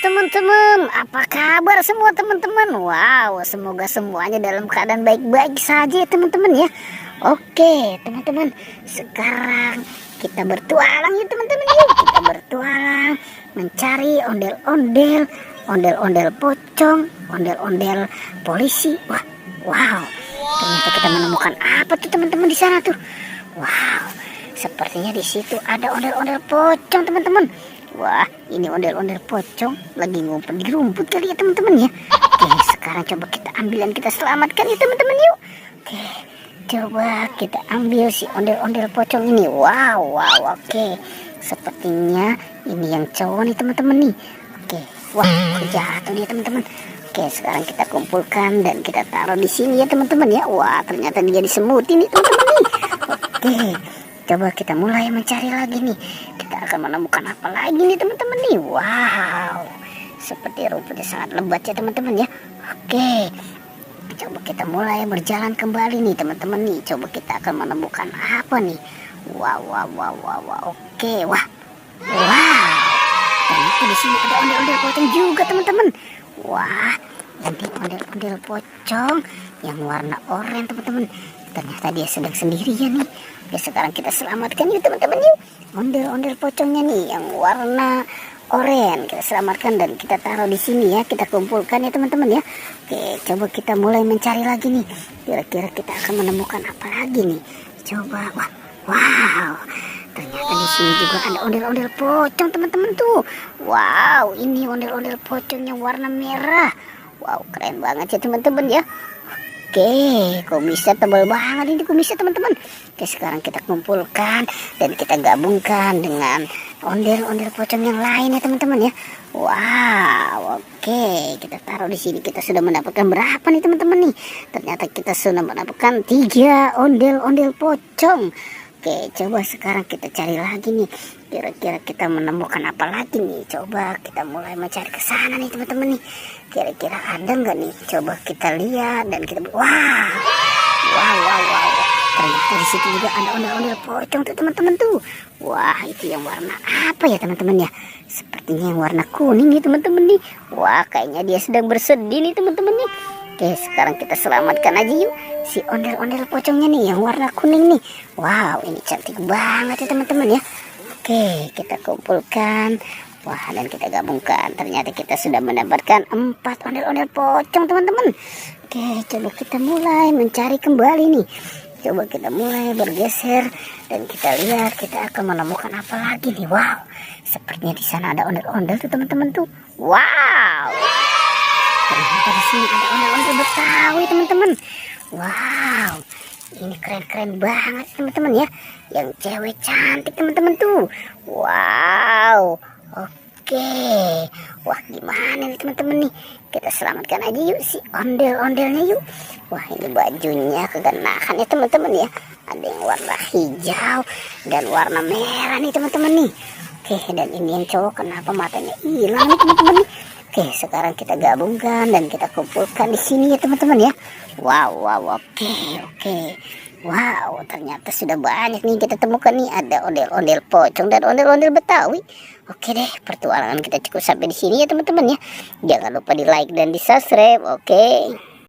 teman-teman, apa kabar semua teman-teman? Wow, semoga semuanya dalam keadaan baik-baik saja ya teman-teman ya. Oke teman-teman, sekarang kita bertualang ya teman-teman yuk. Kita bertualang mencari ondel-ondel, ondel-ondel pocong, ondel-ondel polisi. Wow, ternyata kita menemukan apa tuh teman-teman di sana tuh? Wow, sepertinya di situ ada ondel-ondel pocong teman-teman. Wah, ini ondel-ondel pocong lagi ngumpet di rumput kali ya teman-teman ya. Oke, sekarang coba kita ambil dan kita selamatkan ya teman-teman yuk. Oke, coba kita ambil si ondel-ondel pocong ini. Wow, oke. Sepertinya ini yang cowok nih teman-teman nih. Oke, wah, jatuh dia teman-teman. Oke, sekarang kita kumpulkan dan kita taruh di sini ya teman-teman ya. Wah, ternyata dia disemutin nih teman-teman nih. Oke, coba kita mulai mencari lagi nih. Kita akan menemukan apa lagi nih teman-teman nih. Wow, seperti rumputnya sangat lebat ya teman-teman ya. Oke, coba kita mulai berjalan kembali nih teman-teman nih. Coba kita akan menemukan apa nih. Wow. Oke, wah. Ternyata di sini ada ondel-ondel pocong juga teman-teman. Wah, ini ondel-ondel pocong yang warna oranye teman-teman. Ternyata dia sedang sendirian nih. Oke, sekarang kita selamatkan yuk teman-teman yuk. Ondel-ondel pocongnya nih yang warna oranye kita selamatkan dan kita taruh di sini ya. Kita kumpulkan ya teman-teman ya. Oke, coba kita mulai mencari lagi nih. Kira-kira kita akan menemukan apa lagi nih? Coba, wow. Ternyata di sini juga ada ondel-ondel pocong teman-teman tuh. Wow, ini ondel-ondel pocong yang warna merah. Wow, keren banget ya teman-teman ya. Oke, kumisnya tebal banget ini kumisnya teman-teman. Oke, sekarang kita kumpulkan dan kita gabungkan dengan ondel-ondel pocong yang lain ya teman-teman ya. Wow, oke, kita taruh di sini. Kita sudah mendapatkan berapa nih teman-teman nih? Ternyata kita sudah mendapatkan 3 ondel-ondel pocong. Oke, coba sekarang kita cari lagi nih. Kira-kira kita menemukan apa lagi nih? Coba kita mulai mencari ke sana nih teman-teman nih. Kira-kira ada nggak nih? Coba kita lihat dan kita wow. Ternyata di situ juga ada ondel-ondel pocong tuh teman-teman tuh. Wah, itu yang warna apa ya teman-teman ya? Sepertinya yang warna kuning nih teman-teman nih. Wah, kayaknya dia sedang bersedih nih teman-teman nih. Oke, sekarang kita selamatkan aja yuk si ondel-ondel pocongnya nih yang warna kuning nih. Wow, ini cantik banget ya teman-teman ya. Oke, kita kumpulkan. Wah, dan kita gabungkan. Ternyata kita sudah mendapatkan 4 ondel-ondel pocong teman-teman. Oke, coba kita mulai mencari kembali nih. Coba kita mulai bergeser dan kita lihat kita akan menemukan apa lagi nih. Wow, sepertinya di sana ada ondel-ondel tuh teman-teman tuh. Wow. Ternyata di sini ada ondel-ondel Betawi teman-teman. Wow, ini keren-keren banget teman-teman ya. Yang cewek cantik teman-teman tuh. Wow, oke. Wah, gimana nih teman-teman nih? Kita selamatkan aja yuk si ondel-ondelnya yuk. Wah, ini bajunya kegenakan ya teman-teman ya. Ada yang warna hijau dan warna merah nih teman-teman nih. Oke, dan ini yang cowok kenapa matanya hilang nih teman-teman nih? Oke, sekarang kita gabungkan dan kita kumpulkan di sini ya teman-teman ya. Wow, oke. Wow, ternyata sudah banyak nih kita temukan nih. Ada ondel-ondel pocong dan ondel-ondel Betawi. Oke deh, pertualangan kita cukup sampai di sini ya teman-teman ya. Jangan lupa di like dan di subscribe. Oke.